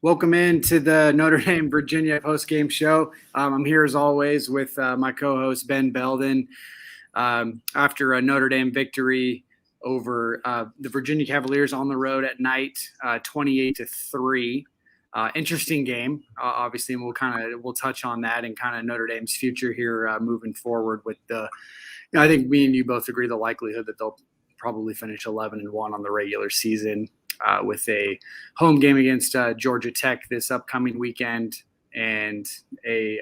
Welcome in to the Notre Dame Virginia post-game show. I'm here as always with my co-host Ben Belden. After a Notre Dame victory over the Virginia Cavaliers on the road at night, 28-3. Interesting game, obviously, and we'll touch on that and kind of Notre Dame's future here moving forward. With I think me and you both agree the likelihood that they'll probably finish 11-1 on the regular season. With a home game against Georgia Tech this upcoming weekend and a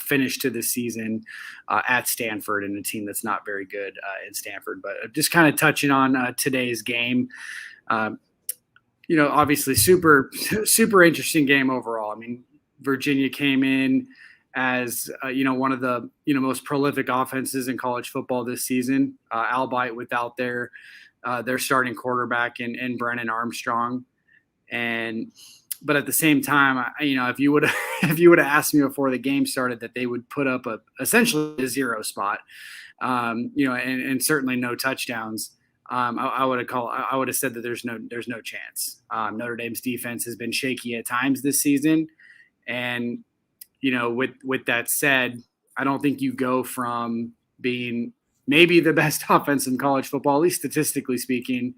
finish to the season at Stanford, and a team that's not very good in Stanford. But just kind of touching on today's game, obviously super interesting game overall. I mean, Virginia came in as one of the most prolific offenses in college football this season, albeit without their starting quarterback in Brennan Armstrong. But at the same time, if you would have asked me before the game started that they would put up essentially a zero spot, and certainly no touchdowns, I would have said that there's no chance. Notre Dame's defense has been shaky at times this season, and with that said, I don't think you go from being maybe the best offense in college football, at least statistically speaking,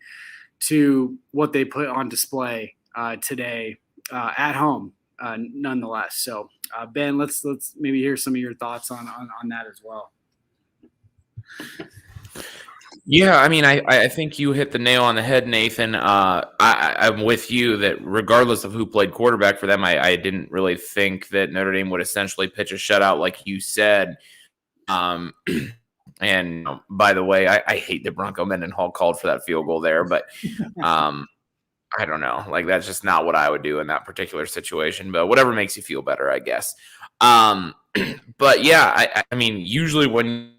to what they put on display today at home, nonetheless. So, Ben, let's maybe hear some of your thoughts on that as well. Yeah, I mean, I think you hit the nail on the head, Nathan. I'm with you that regardless of who played quarterback for them, I didn't really think that Notre Dame would essentially pitch a shutout like you said. And by the way, I hate that Bronco Mendenhall called for that field goal there, but I don't know. Like, that's just not what I would do in that particular situation, but whatever makes you feel better, I guess. But yeah, I mean, usually when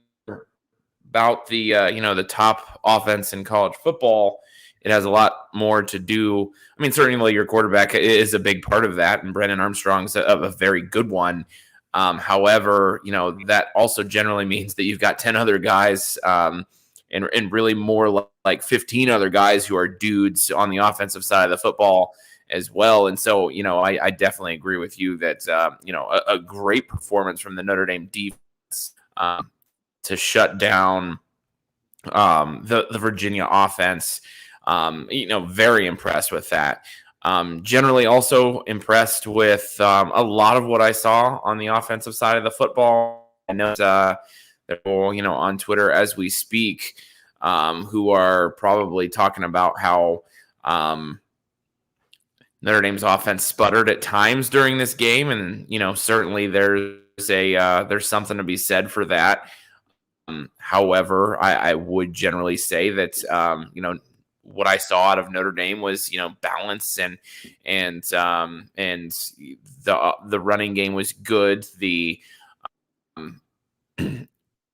about the the top offense in college football, it has a lot more to do. I mean, certainly your quarterback is a big part of that, and Brennan Armstrong's a very good one. However, that also generally means that you've got 10 other guys and really more like 15 other guys who are dudes on the offensive side of the football as well. And so, I definitely agree with you that, a great performance from the Notre Dame defense to shut down the Virginia offense. Very impressed with that. Generally also impressed with a lot of what I saw on the offensive side of the football. I know that people, on Twitter as we speak, who are probably talking about how Notre Dame's offense sputtered at times during this game, and certainly there's something to be said for that. However, I would generally say that what I saw out of Notre Dame was, balance and the running game was good. The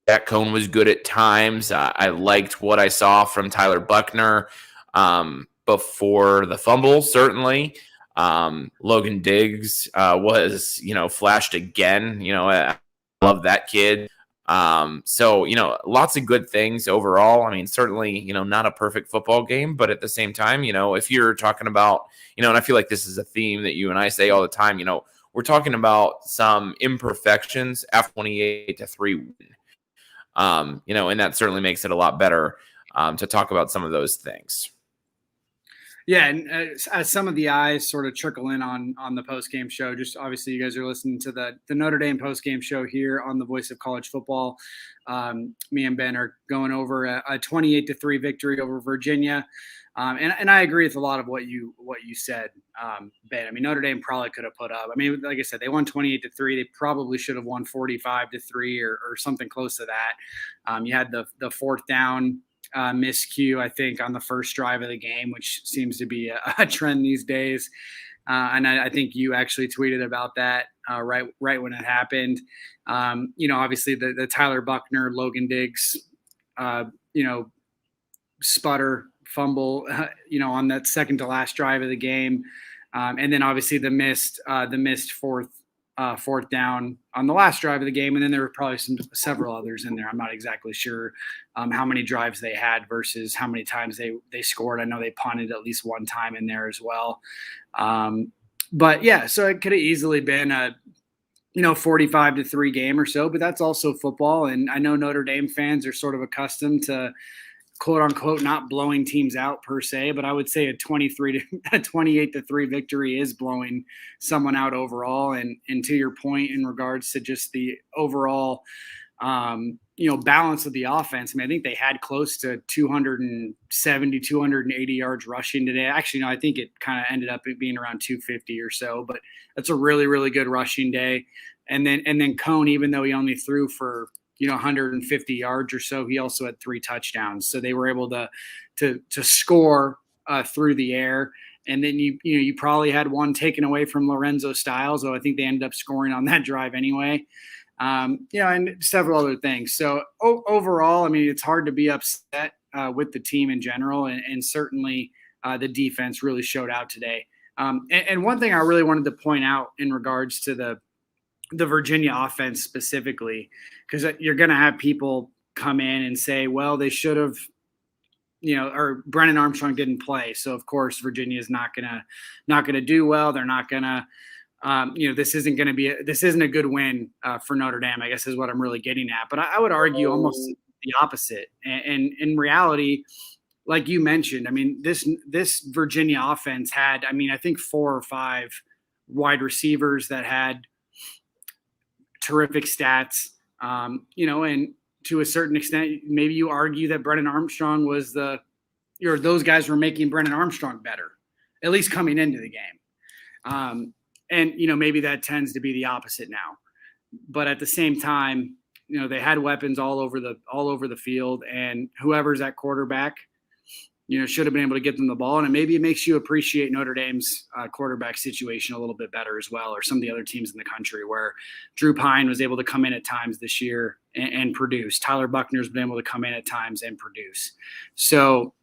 Jack Cohn was good at times. I liked what I saw from Tyler Buckner before the fumble, certainly. Logan Diggs was, flashed again. I love that kid. So, lots of good things overall. I mean, certainly, not a perfect football game, but at the same time, if you're talking about, and I feel like this is a theme that you and I say all the time, we're talking about some imperfections after 28-3 win. And that certainly makes it a lot better to talk about some of those things. Yeah, and as some of the eyes sort of trickle in on the post-game show, just obviously you guys are listening to the Notre Dame post-game show here on the Voice of College Football. Me and Ben are going over a 28-3 victory over Virginia. And I agree with a lot of what you said, Ben. I mean, Notre Dame probably could have put up. I mean, like I said, they won 28-3. They probably should have won 45-3 or something close to that. You had the fourth down miscue, I think, on the first drive of the game, which seems to be a trend these days. And I think you actually tweeted about that right when it happened. Obviously the Tyler Buckner, Logan Diggs, sputter fumble, on that second to last drive of the game. And then obviously the missed fourth down on the last drive of the game. And then there were probably several others in there. I'm not exactly sure how many drives they had versus how many times they scored. I know they punted at least one time in there as well. But yeah, so it could have easily been a 45-3 game or so, but that's also football. And I know Notre Dame fans are sort of accustomed to quote unquote not blowing teams out per se, but I would say a 28-3 victory is blowing someone out overall. And to your point in regards to just the overall balance of the offense. I mean, I think they had close to 270, 280 yards rushing today. Actually, no, I think it kind of ended up being around 250 or so, but that's a really, really good rushing day. And then Cone, even though he only threw for 150 yards or so, he also had 3 touchdowns. So they were able to score through the air. And then you probably had one taken away from Lorenzo Styles, though I think they ended up scoring on that drive anyway. And several other things. So overall, I mean, it's hard to be upset with the team in general, and certainly the defense really showed out today. And one thing I really wanted to point out in regards to the Virginia offense specifically, because you're going to have people come in and say, well, they should have, or Brennan Armstrong didn't play, so of course Virginia is not gonna do well. They're not gonna. This isn't a good win for Notre Dame, I guess is what I'm really getting at. But I would argue almost the opposite. And in reality, like you mentioned, I mean, this Virginia offense had, I think 4 or 5 wide receivers that had terrific stats, and to a certain extent, maybe you argue that Brennan Armstrong was those guys were making Brennan Armstrong better, at least coming into the game. And, maybe that tends to be the opposite now. But at the same time, they had weapons all over the field, and whoever's at quarterback, should have been able to get them the ball. And maybe it makes you appreciate Notre Dame's quarterback situation a little bit better as well, or some of the other teams in the country where Drew Pine was able to come in at times this year and produce. Tyler Buckner's been able to come in at times and produce. So,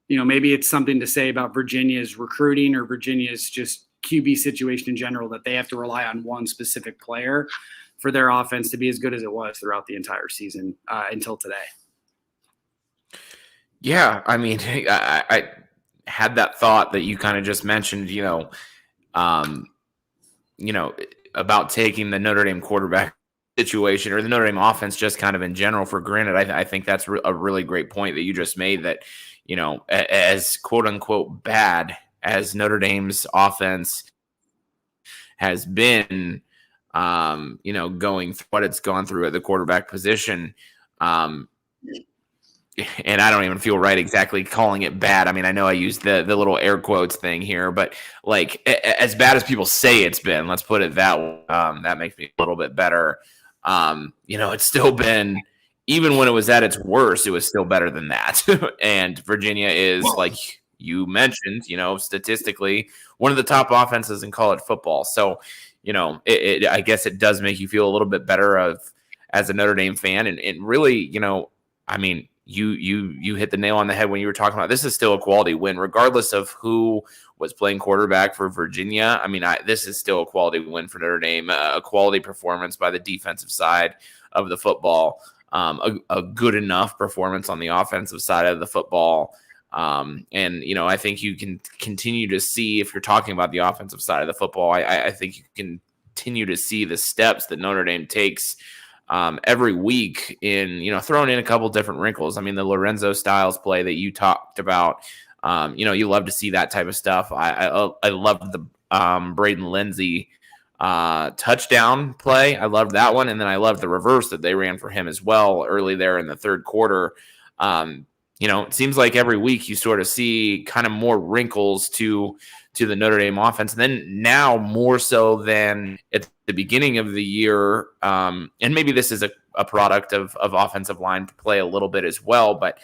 maybe it's something to say about Virginia's recruiting or Virginia's just QB situation in general, that they have to rely on one specific player for their offense to be as good as it was throughout the entire season until today. Yeah, I mean, I had that thought that you kind of just mentioned, about taking the Notre Dame quarterback situation or the Notre Dame offense just kind of in general for granted. I think that's a really great point that you just made, that, as quote unquote bad as Notre Dame's offense has been, going through what it's gone through at the quarterback position. And I don't even feel right exactly calling it bad. I mean, I know I used the little air quotes thing here, but like as bad as people say it's been, let's put it that way. That makes me a little bit better. It's still been, even when it was at its worst, it was still better than that. And Virginia is, like you mentioned, statistically one of the top offenses in college football. So, I guess it does make you feel a little bit better as a Notre Dame fan. And really, I mean, you hit the nail on the head when you were talking about this is still a quality win, regardless of who was playing quarterback for Virginia. I mean, this is still a quality win for Notre Dame, a quality performance by the defensive side of the football, a good enough performance on the offensive side of the football. I think you can continue to see, if you're talking about the offensive side of the football, I think you can continue to see the steps that Notre Dame takes every week in, throwing in a couple different wrinkles. I mean, the Lorenzo Styles play that you talked about, you love to see that type of stuff. I love the Braden Lindsey touchdown play. I loved that one. And then I loved the reverse that they ran for him as well early there in the third quarter. It seems like every week you sort of see kind of more wrinkles to the Notre Dame offense. And then now more so than at the beginning of the year. And maybe this is a product of offensive line play a little bit as well. But,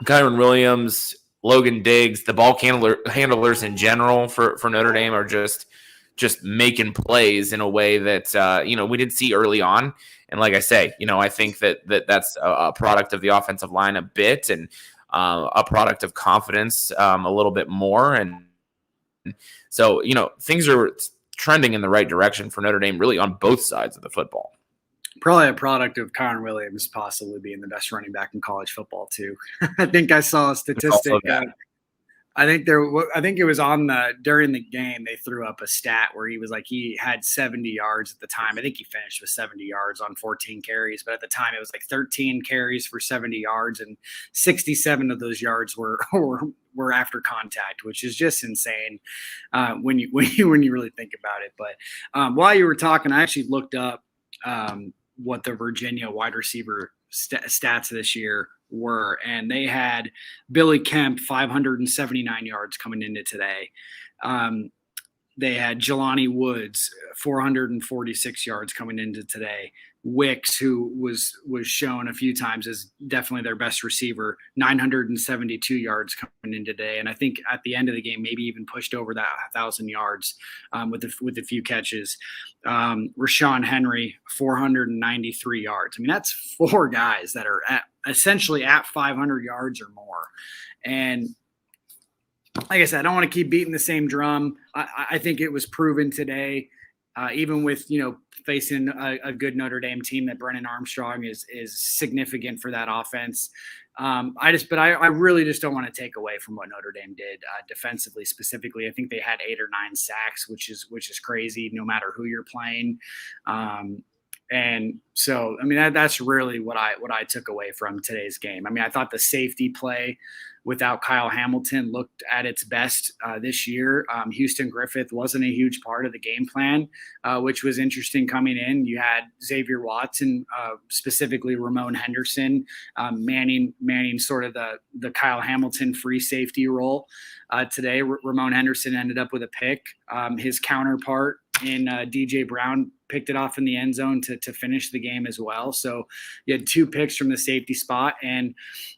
Kyron Williams, Logan Diggs, the ball handlers in general for Notre Dame are just making plays in a way that, we didn't see early on. And like I say, I think that's a product of the offensive line a bit, and a product of confidence a little bit more. And so, things are trending in the right direction for Notre Dame really on both sides of the football. Probably a product of Kyron Williams possibly being the best running back in college football too. I think I saw a statistic. I think it was during the game they threw up a stat where he had 70 yards at the time. I think he finished with 70 yards on 14 carries, but at the time it was like 13 carries for 70 yards, and 67 of those yards were were after contact, which is just insane when you really think about it. But while you were talking, I actually looked up what the Virginia wide receiver stats this year were, and they had Billy Kemp 579 yards coming into today. They had Jelani Woods 446 yards coming into today. Wicks, who was shown a few times as definitely their best receiver, 972 yards coming in today, and I think at the end of the game maybe even pushed over that 1,000 yards with a few catches. Rashawn Henry 493 yards. I mean, that's four guys that are essentially at 500 yards or more, and like I said, I don't want to keep beating the same drum. I think it was proven today, even with facing a good Notre Dame team, that Brennan Armstrong is significant for that offense. I really just don't want to take away from what Notre Dame did defensively specifically. I think they had 8 or 9 sacks, which is crazy, no matter who you're playing. And so, I mean, that's really what I took away from today's game. I mean, I thought the safety play without Kyle Hamilton looked at its best this year. Houston Griffith wasn't a huge part of the game plan, which was interesting coming in. You had Xavier Watson, specifically Ramon Henderson, manning sort of the Kyle Hamilton free safety role. Today, Ramon Henderson ended up with a pick. His counterpart in DJ Brown picked it off in the end zone to finish the game as well. So you had 2 picks from the safety spot, and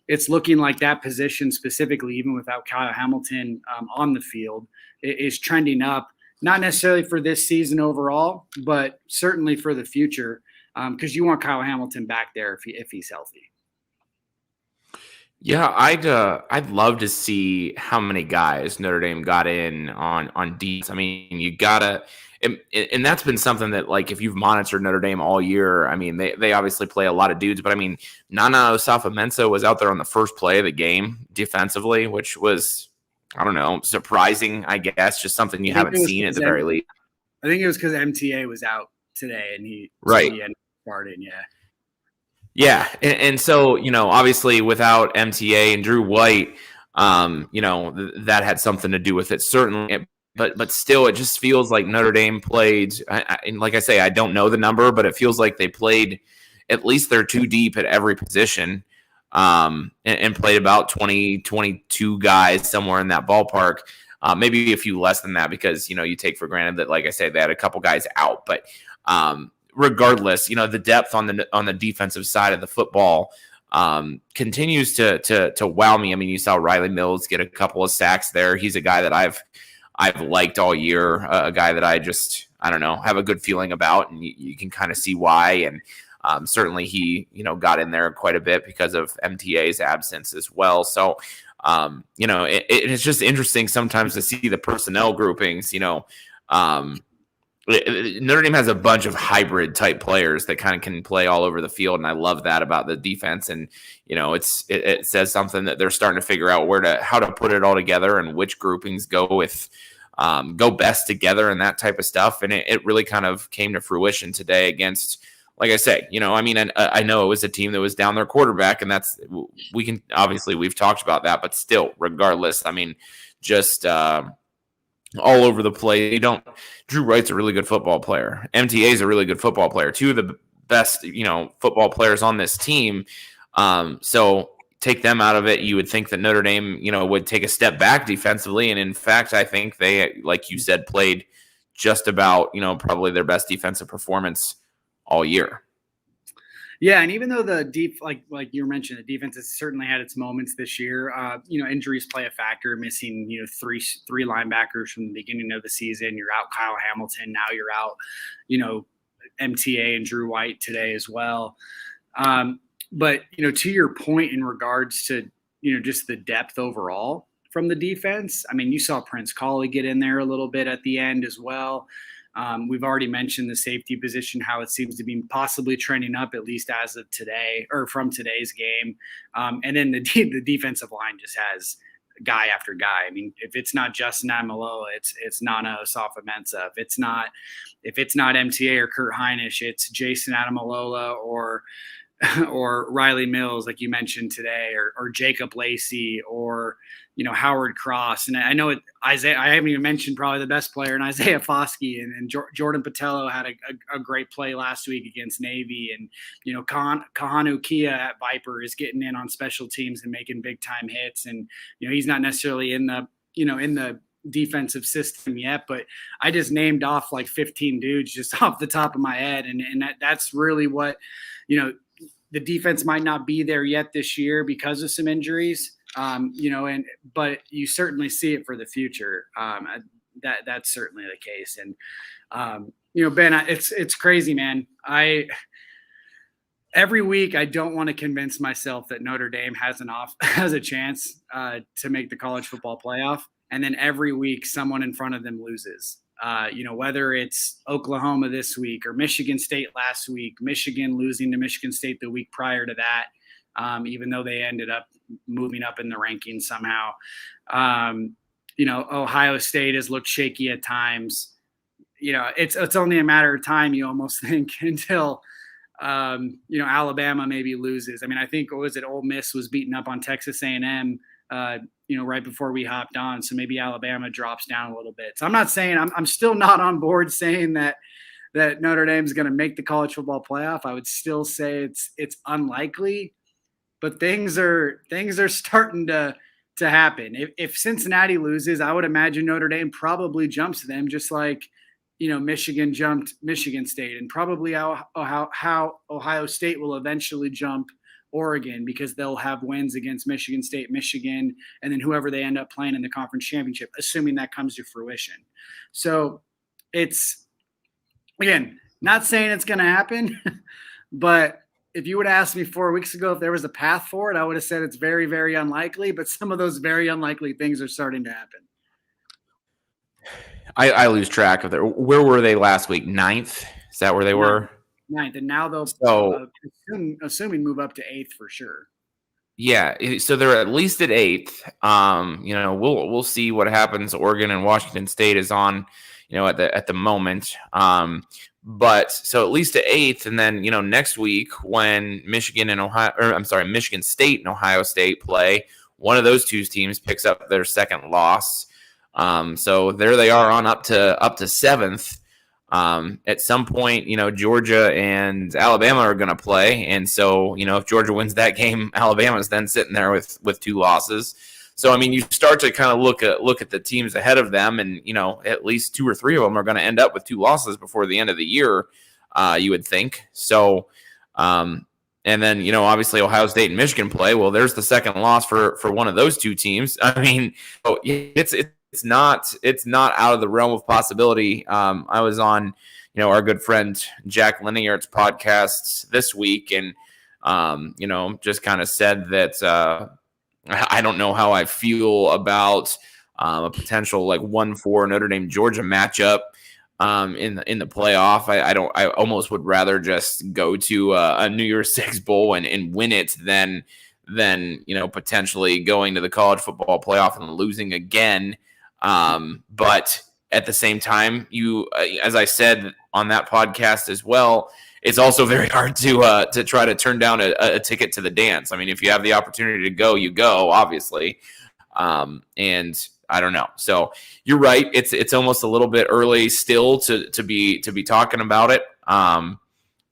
it's looking like that position specifically, even without Kyle Hamilton on the field, is trending up, not necessarily for this season overall, but certainly for the future, because you want Kyle Hamilton back there if he's healthy. Yeah, I'd love to see how many guys Notre Dame got in on defense. I mean, you gotta, and that's been something that, like, if you've monitored Notre Dame all year, I mean, they obviously play a lot of dudes, but I mean, Nana Osafo-Mensah was out there on the first play of the game defensively, which was, I don't know, surprising, I guess, just something you haven't seen at the very least. I think it was because MTA was out today, and he ended up starting, yeah. Yeah, and so, obviously without MTA and Drew White, that had something to do with it, certainly. But still, it just feels like Notre Dame played, and like I say, I don't know the number, but it feels like they played at least they're 2 deep at every position, and played about 20, 22 guys, somewhere in that ballpark. Maybe a few less than that because, you take for granted that, like I said, they had a couple guys out. But regardless, the depth on the defensive side of the football continues to wow me. I mean, you saw Riley Mills get a couple of sacks there. He's a guy that I've liked all year, a guy that I don't know, have a good feeling about, and you can kind of see why. And certainly he, got in there quite a bit because of MTA's absence as well. So, it's just interesting sometimes to see the personnel groupings, Notre Dame has a bunch of hybrid type players that kind of can play all over the field, and I love that about the defense. And it says something that they're starting to figure out how to put it all together and which groupings go best together and that type of stuff. And it really kind of came to fruition today against, like I say, I know it was a team that was down their quarterback, and we've talked about that, but still, regardless, I mean, just all over the place. Drew Wright's a really good football player. MTA is a really good football player. 2 of the best, football players on this team. So take them out of it. You would think that Notre Dame, would take a step back defensively. And in fact, I think they, like you said, played just about, probably their best defensive performance all year. Yeah, and even though like you mentioned, the defense has certainly had its moments this year. Injuries play a factor. Missing, three linebackers from the beginning of the season. You're out Kyle Hamilton. Now you're out, MTA and Drew White today as well. But to your point in regards to just the depth overall from the defense. I mean, you saw Prince Colley get in there a little bit at the end as well. We've already mentioned the safety position, how it seems to be possibly trending up, at least as of today or from today's game. And then the defensive line just has guy after guy. I mean, if it's not Justin Amaloa, it's Nana Osafo-Mensah. If it's not MTA or Kurt Heinisch, it's Jason Adamalola or Riley Mills, like you mentioned today, or Jacob Lacey, or Howard Cross. And I know Isaiah. I haven't even mentioned probably the best player in Isaiah Foskey, and Jordan Patello had a great play last week against Navy, and Kahanu Kia at Viper is getting in on special teams and making big time hits, and he's not necessarily in the defensive system yet, but I just named off like 15 dudes just off the top of my head, and that's really what the defense might not be there yet this year because of some injuries, but you certainly see it for the future. That's certainly the case. And, Ben, it's crazy, man. Every week I don't want to convince myself that Notre Dame has a chance to make the college football playoff. And then every week someone in front of them loses. Whether it's Oklahoma this week or Michigan State last week, Michigan losing to Michigan State the week prior to that, even though they ended up moving up in the rankings somehow. Ohio State has looked shaky at times. It's only a matter of time, you almost think, until Alabama maybe loses. I mean, I think, Ole Miss was beaten up on Texas A&M right before we hopped on. So maybe Alabama drops down a little bit. So I'm not saying I'm still not on board saying that Notre Dame is going to make the college football playoff. I would still say it's unlikely, but things are starting to happen. If Cincinnati loses, I would imagine Notre Dame probably jumps them, just like Michigan jumped Michigan State, and probably how Ohio State will eventually jump Oregon, because they'll have wins against Michigan State, Michigan, and then whoever they end up playing in the conference championship, assuming that comes to fruition. So it's, again, not saying it's going to happen, but if you would have asked me 4 weeks ago if there was a path for it, I would have said it's very, very unlikely, but some of those very unlikely things are starting to happen. I lose track of that. Where were they last week? 9th? Is that where they were? 9th, and now they'll assuming move up to 8th for sure. Yeah, so they're at least at 8th. We'll see what happens. Oregon and Washington State is on, at the moment. But so at least at 8th, and then next week when Michigan State and Ohio State play, one of those two teams picks up their second loss. So there they are on up to 7th. At some point, Georgia and Alabama are going to play. And so, if Georgia wins that game, Alabama's then sitting there with 2 losses. So, I mean, you start to kind of look at the teams ahead of them, and, at least 2 or 3 of them are going to end up with 2 losses before the end of the year, you would think. So, and then, obviously Ohio State and Michigan play. Well, there's the second loss for one of those 2 teams. I mean, it's not out of the realm of possibility. I was on, our good friend Jack Lineart's podcast this week, and just kind of said that I don't know how I feel about a potential like 1-4 Notre Dame Georgia matchup in the playoff. I almost would rather just go to a New Year's Six bowl and win it than potentially going to the college football playoff and losing again. But at the same time, as I said on that podcast as well, it's also very hard to try to turn down a ticket to the dance. I mean, if you have the opportunity to go, you go, obviously. And I don't know. So you're right. It's almost a little bit early still to be talking about it. I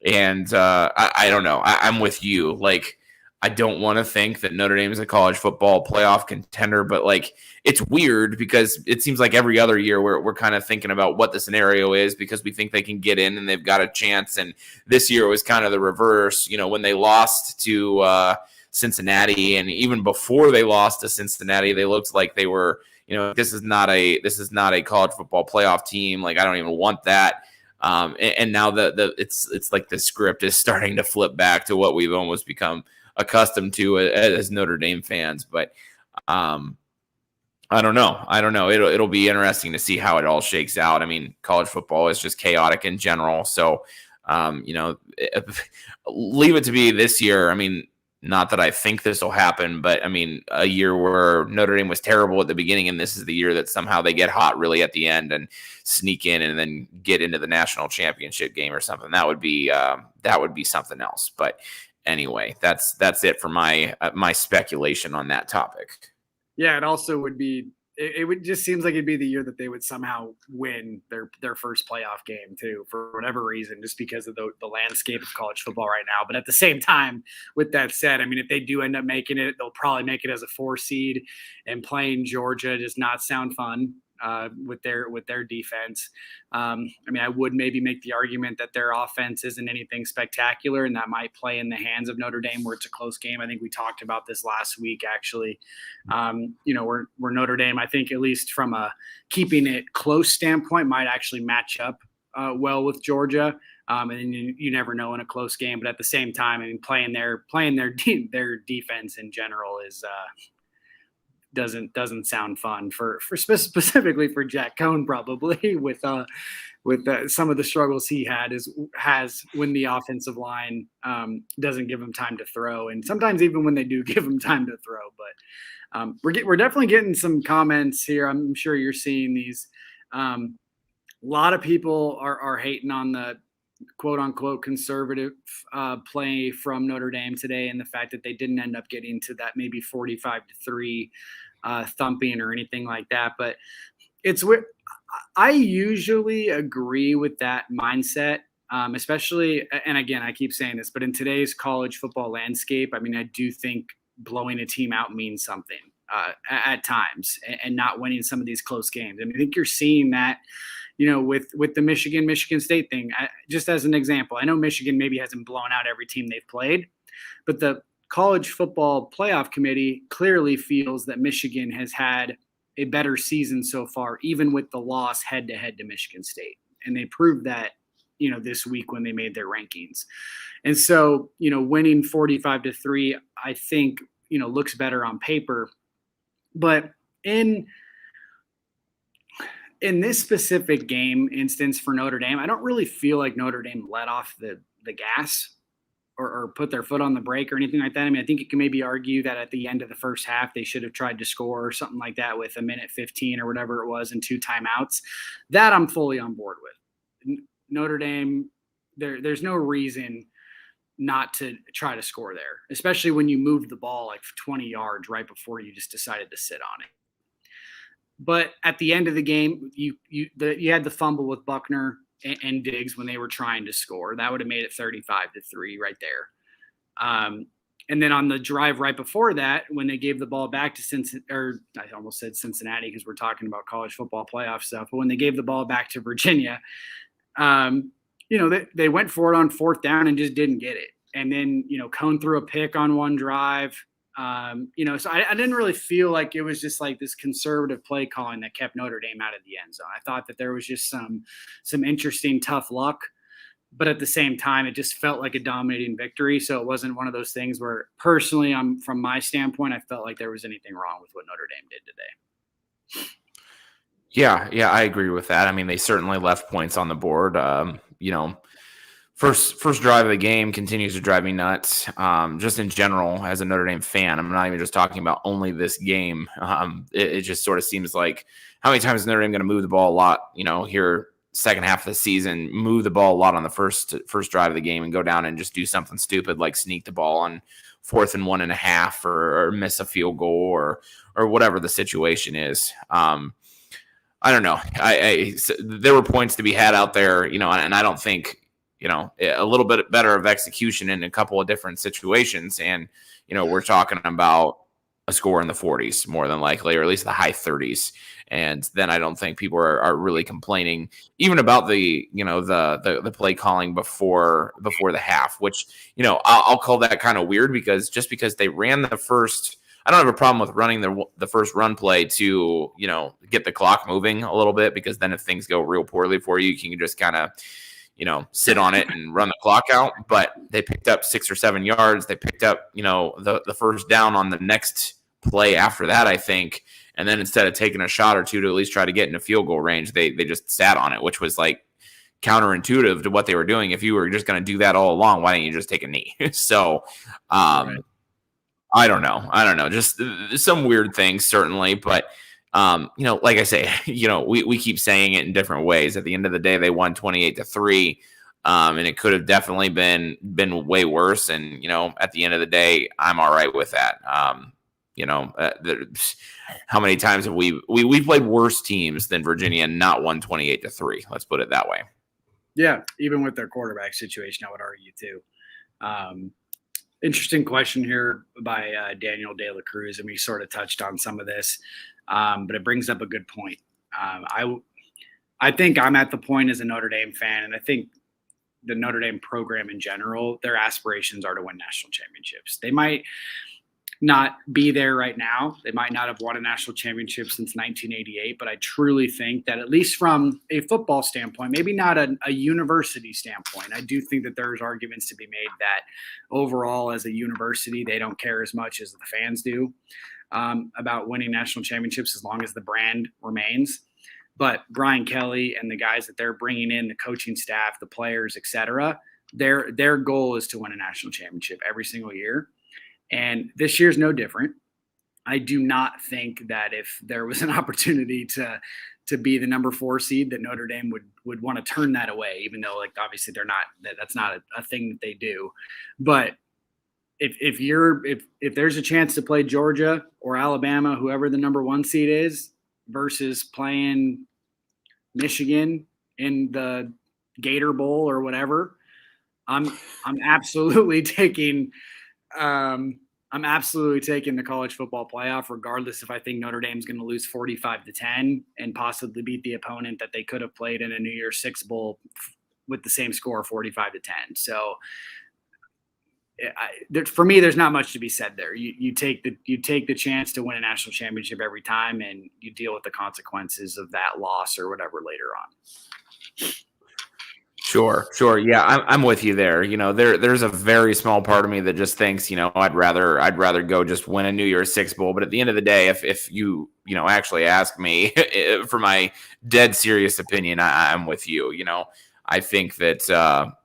don't know. I'm with you. Like, I don't want to think that Notre Dame is a college football playoff contender, but like, it's weird because it seems like every other year we're kind of thinking about what the scenario is because we think they can get in and they've got a chance. And this year was kind of the reverse, when they lost to Cincinnati, and even before they lost to Cincinnati, they looked like they were, this is not a college football playoff team. Like, I don't even want that. And now it's like the script is starting to flip back to what we've almost become accustomed to as Notre Dame fans. But I don't know. It'll be interesting to see how it all shakes out. I mean, college football is just chaotic in general. So, leave it to be this year. I mean, not that I think this will happen, but I mean, a year where Notre Dame was terrible at the beginning, and this is the year that somehow they get hot really at the end and sneak in and then get into the national championship game or something. That would be something else. But anyway, that's it for my speculation on that topic. Yeah, it also would be. It would just seems like it'd be the year that they would somehow win their first playoff game too, for whatever reason, just because of the landscape of college football right now. But at the same time, with that said, I mean, if they do end up making it, they'll probably make it as a 4 seed, and playing Georgia does not sound fun with their defense. I mean, I would maybe make the argument that their offense isn't anything spectacular, and that might play in the hands of Notre Dame where it's a close game. I think we talked about this last week, actually. Where Notre Dame, I think, at least from a keeping it close standpoint, might actually match up well with Georgia. And you never know in a close game, but at the same time, I mean, playing their defense in general is doesn't sound fun for specifically for Jack Cohn, probably with some of the struggles he has when the offensive line doesn't give him time to throw, and sometimes even when they do give him time to throw. But we're definitely getting some comments here. I'm sure you're seeing these. A lot of people are hating on the quote unquote conservative play from Notre Dame today, and the fact that they didn't end up getting to that maybe 45-3 thumping or anything like that. But I usually agree with that mindset, especially, and again, I keep saying this, but in today's college football landscape, I mean, I do think blowing a team out means something at times, and not winning some of these close games. I mean, I think you're seeing that, with the Michigan State thing. Just as an example, I know Michigan maybe hasn't blown out every team they've played, but the College Football Playoff Committee clearly feels that Michigan has had a better season so far, even with the loss head-to-head to Michigan State. And they proved that, this week when they made their rankings. And so, winning 45-3, I think, looks better on paper. But in this specific game instance for Notre Dame, I don't really feel like Notre Dame let off the gas or put their foot on the brake or anything like that. I mean, I think you can maybe argue that at the end of the first half, they should have tried to score or something like that with 1:15 or whatever it was and 2 timeouts. That I'm fully on board with. Notre Dame, there's no reason not to try to score there, especially when you moved the ball like 20 yards right before you just decided to sit on it. But at the end of the game, you had the fumble with Buckner and Diggs when they were trying to score. That would have made it 35-3 right there. And then on the drive right before that, when they gave the ball back to Cincinnati, or I almost said Cincinnati because we're talking about college football playoff stuff, but when they gave the ball back to Virginia, they went for it on 4th down and just didn't get it. And then, Cohn threw a pick on one drive. So I didn't really feel like it was just like this conservative play calling that kept Notre Dame out of the end zone. I thought that there was just some interesting tough luck, but at the same time, it just felt like a dominating victory. So it wasn't one of those things where personally, from my standpoint, I felt like there was anything wrong with what Notre Dame did today. Yeah, I agree with that. I mean, they certainly left points on the board. First drive of the game continues to drive me nuts. Just in general, as a Notre Dame fan, I'm not even just talking about only this game. It just sort of seems like how many times is Notre Dame going to move the ball a lot? Here second half of the season, move the ball a lot on the first drive of the game and go down and just do something stupid like sneak the ball on 4th and 1.5 or miss a field goal or whatever the situation is. I don't know. There were points to be had out there, and I don't think. A little bit better of execution in a couple of different situations. And, we're talking about a score in the 40s more than likely, or at least the high 30s. And then I don't think people are really complaining even about the play calling before the half, which, I'll call that kind of weird because they ran the first, I don't have a problem with running the first run play to, get the clock moving a little bit, because then if things go real poorly for you, you can just kind of, sit on it and run the clock out. But they picked up 6 or 7 yards. They picked up, the first down on the next play after that, I think. And then instead of taking a shot or two to at least try to get into field goal range, they just sat on it, which was like counterintuitive to what they were doing. If you were just going to do that all along, why didn't you just take a knee? So, Right. I don't know. Just some weird things, certainly. But, like I say, we keep saying it in different ways. At the end of the day, they won 28-3. And it could have definitely been way worse. And, at the end of the day, I'm all right with that. How many times have we played worse teams than Virginia and not won 28-3? Let's put it that way. Yeah, even with their quarterback situation, I would argue too. Interesting question here by Daniel De La Cruz, and we sort of touched on some of this, but it brings up a good point. I think I'm at the point as a Notre Dame fan, and I think the Notre Dame program in general, their aspirations are to win national championships. They might not be there right now. They might not have won a national championship since 1988, but I truly think that at least from a football standpoint, maybe not a university standpoint, I do think that there's arguments to be made that overall as a university, they don't care as much as the fans do about winning national championships as long as the brand remains. But Brian Kelly and the guys that they're bringing in, the coaching staff, the players, et cetera, their goal is to win a national championship every single year. And this year's no different. I do not think that if there was an opportunity to be the number 4 seed, that Notre Dame would want to turn that away, even though obviously they're not. That's not a thing that they do. But if there's a chance to play Georgia or Alabama, whoever the number 1 seed is, versus playing Michigan in the Gator Bowl or whatever, I'm absolutely taking. I'm absolutely taking the college football playoff, regardless if I think Notre Dame's going to lose 45-10 and possibly beat the opponent that they could have played in a New Year's Six Bowl with the same score, 45-10. So for me, there's not much to be said there. You take the chance to win a national championship every time, and you deal with the consequences of that loss or whatever later on. Sure. Yeah, I'm with you there. There's a very small part of me that just thinks, I'd rather go just win a New Year's Six Bowl. But at the end of the day, if you actually ask me for my dead serious opinion, I'm with you. I think that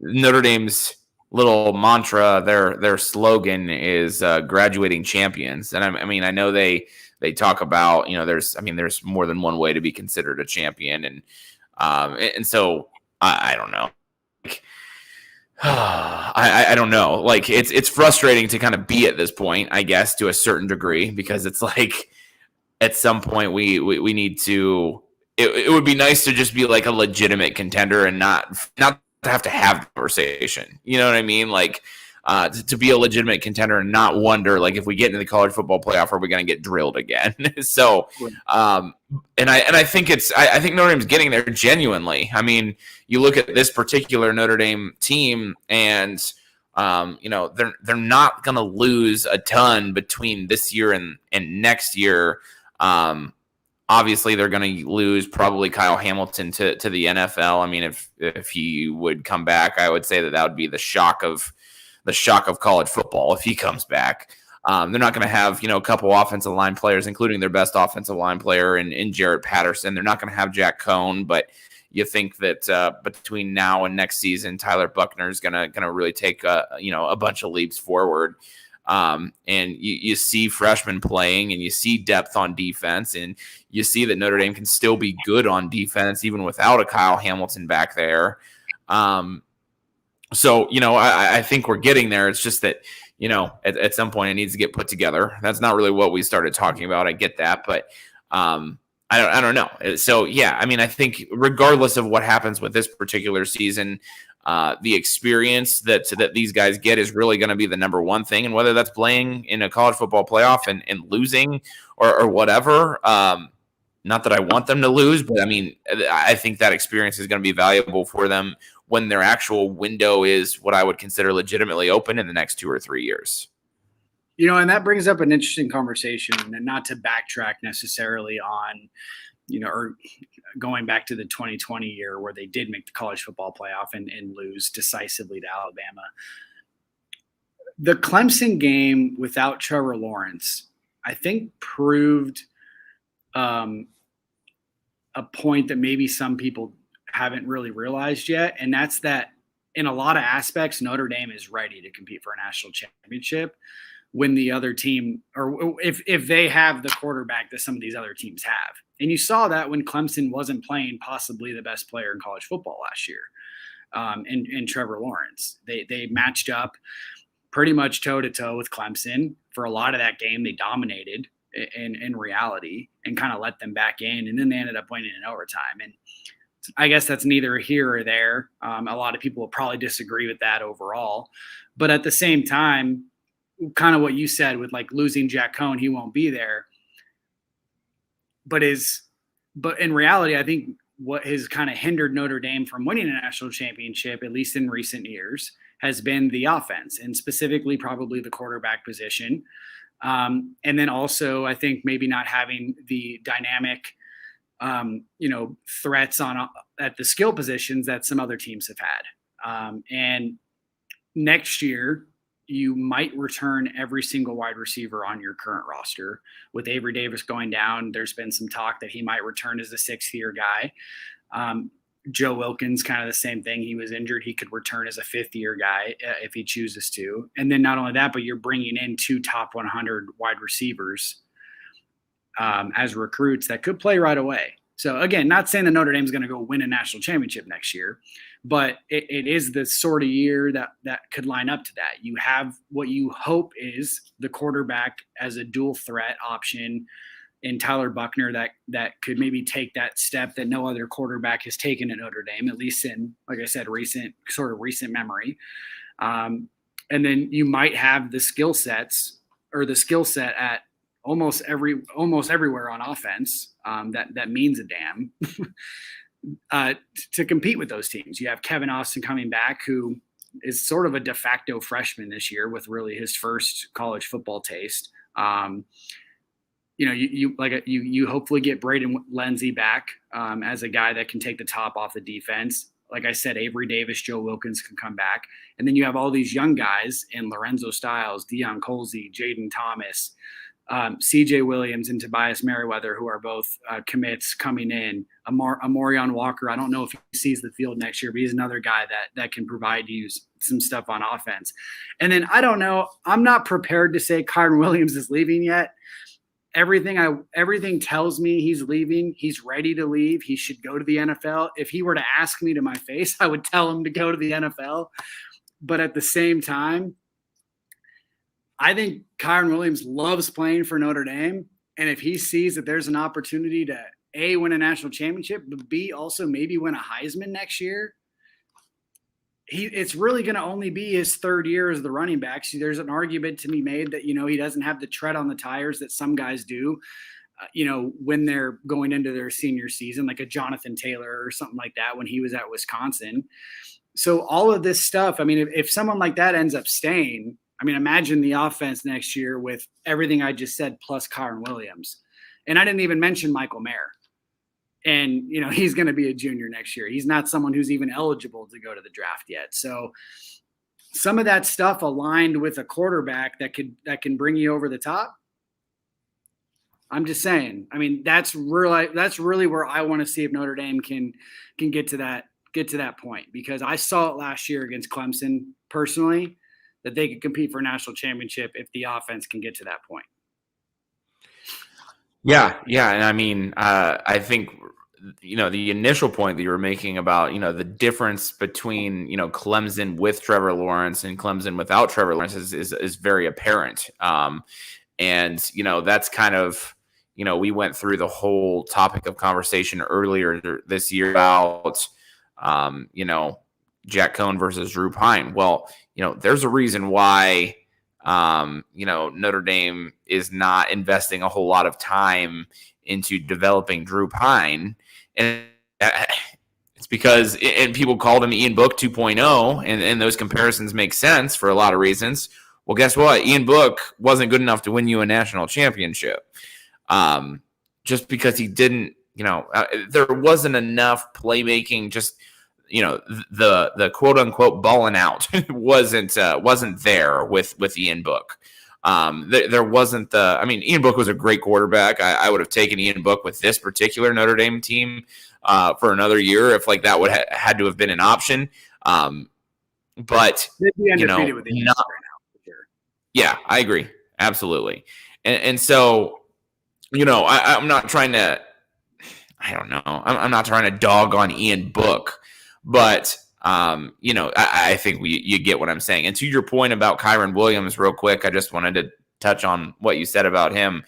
Notre Dame's little mantra, their slogan is graduating champions. And I know they talk about, there's more than one way to be considered a champion. And so I don't know. I don't know. Like it's frustrating to kind of be at this point, I guess, to a certain degree, because it's like at some point we need to. It would be nice to just be like a legitimate contender and not have to have the conversation. You know what I mean? Like to be a legitimate contender and not wonder, like, if we get into the college football playoff, are we going to get drilled again? So, and I think I think Notre Dame's getting there genuinely. You look at this particular Notre Dame team, and they're not going to lose a ton between this year and next year. Obviously, they're going to lose probably Kyle Hamilton to the NFL. If he would come back, I would say that would be the shock of college football if he comes back. They're not going to have, a couple offensive line players, including their best offensive line player in Jarrett Patterson. They're not going to have Jack Cohn, but you think that between now and next season, Tyler Buckner is going to really take a bunch of leaps forward. And you see freshmen playing, and you see depth on defense, and you see that Notre Dame can still be good on defense even without a Kyle Hamilton back there. So, I think we're getting there. It's just that, at some point it needs to get put together. That's not really what we started talking about. I get that, but I don't know. So, yeah, I think regardless of what happens with this particular season, the experience that these guys get is really going to be the number one thing. And whether that's playing in a college football playoff and losing or whatever, not that I want them to lose, but I think that experience is going to be valuable for them when their actual window is what I would consider legitimately open in the next 2 or 3 years. And that brings up an interesting conversation, and not to backtrack necessarily on, or going back to the 2020 year where they did make the college football playoff and lose decisively to Alabama. The Clemson game without Trevor Lawrence, I think, proved a point that maybe some people haven't really realized yet, and that's that in a lot of aspects, Notre Dame is ready to compete for a national championship when the other team, or if they have the quarterback that some of these other teams have. And you saw that when Clemson wasn't playing possibly the best player in college football last year, in Trevor Lawrence. They matched up pretty much toe-to-toe with Clemson. For a lot of that game, they dominated in reality and kind of let them back in. And then they ended up winning in overtime. And I guess that's neither here or there. A lot of people will probably disagree with that overall. But at the same time, kind of what you said with like losing Jack Cohn, he won't be there. But in reality, I think what has kind of hindered Notre Dame from winning a national championship, at least in recent years, has been the offense, and specifically probably the quarterback position. And then also, I think maybe not having the dynamic, threats at the skill positions that some other teams have had. And next year, you might return every single wide receiver on your current roster. With Avery Davis going down, there's been some talk that he might return as a sixth-year guy. Joe Wilkins, kind of the same thing. He was injured. He could return as a fifth-year guy if he chooses to. And then not only that, but you're bringing in 2 top 100 wide receivers as recruits that could play right away. So, again, not saying that Notre Dame is going to go win a national championship next year, but it is the sort of year that could line up to that. You have what you hope is the quarterback as a dual threat option in Tyler Buckner that could maybe take that step that no other quarterback has taken at Notre Dame, at least in, like I said, recent memory. And then you might have the skill set at almost everywhere on offense that means a damn to compete with those teams. You have Kevin Austin coming back, who is sort of a de facto freshman this year with really his first college football taste. You hopefully get Braden Lindsey back as a guy that can take the top off the defense. Like I said, Avery Davis, Joe Wilkins can come back. And then you have all these young guys in Lorenzo Styles, Deion Colsey, Jaden Thomas, CJ Williams, and Tobias Merriweather, who are both commits coming in. Amorion Walker, I don't know if he sees the field next year, but he's another guy that can provide you some stuff on offense. And then I don't know, I'm not prepared to say Kyron Williams is leaving yet. Everything tells me he's leaving. He's ready to leave. He should go to the NFL. If he were to ask me to my face, I would tell him to go to the NFL. But at the same time, I think Kyron Williams loves playing for Notre Dame. And if he sees that there's an opportunity to A, win a national championship, but B, also maybe win a Heisman next year, it's really going to only be his third year as the running back. So there's an argument to be made that, he doesn't have the tread on the tires that some guys do, when they're going into their senior season, like a Jonathan Taylor or something like that when he was at Wisconsin. So all of this stuff, I mean, if someone like that ends up staying, I mean, imagine the offense next year with everything I just said plus Kyron Williams. And I didn't even mention Michael Mayer. And, he's going to be a junior next year. He's not someone who's even eligible to go to the draft yet. So some of that stuff aligned with a quarterback that can bring you over the top. I'm just saying. I mean, that's really where I want to see if Notre Dame can get to that point, because I saw it last year against Clemson personally, that they could compete for a national championship if the offense can get to that point. Yeah. And I mean, I think, the initial point that you were making about, the difference between, Clemson with Trevor Lawrence and Clemson without Trevor Lawrence is very apparent. And, that's kind of, we went through the whole topic of conversation earlier this year about, Jack Cohn versus Drew Pine. Well, there's a reason why, Notre Dame is not investing a whole lot of time into developing Drew Pine. And it's because, and people called him Ian Book 2.0, and those comparisons make sense for a lot of reasons. Well, guess what? Ian Book wasn't good enough to win you a national championship. Just because he didn't, there wasn't enough playmaking, just, the quote unquote balling out wasn't there with Ian Book. There wasn't Ian Book was a great quarterback. I would have taken Ian Book with this particular Notre Dame team for another year if that would had to have been an option. but They'd be undefeated with the Eagles not. right now, for sure. Yeah, I agree, absolutely. And so, I'm not trying to. I don't know. I'm not trying to dog on Ian Book, but I think you get what I'm saying. And to your point about Kyron Williams, real quick, I just wanted to touch on what you said about him.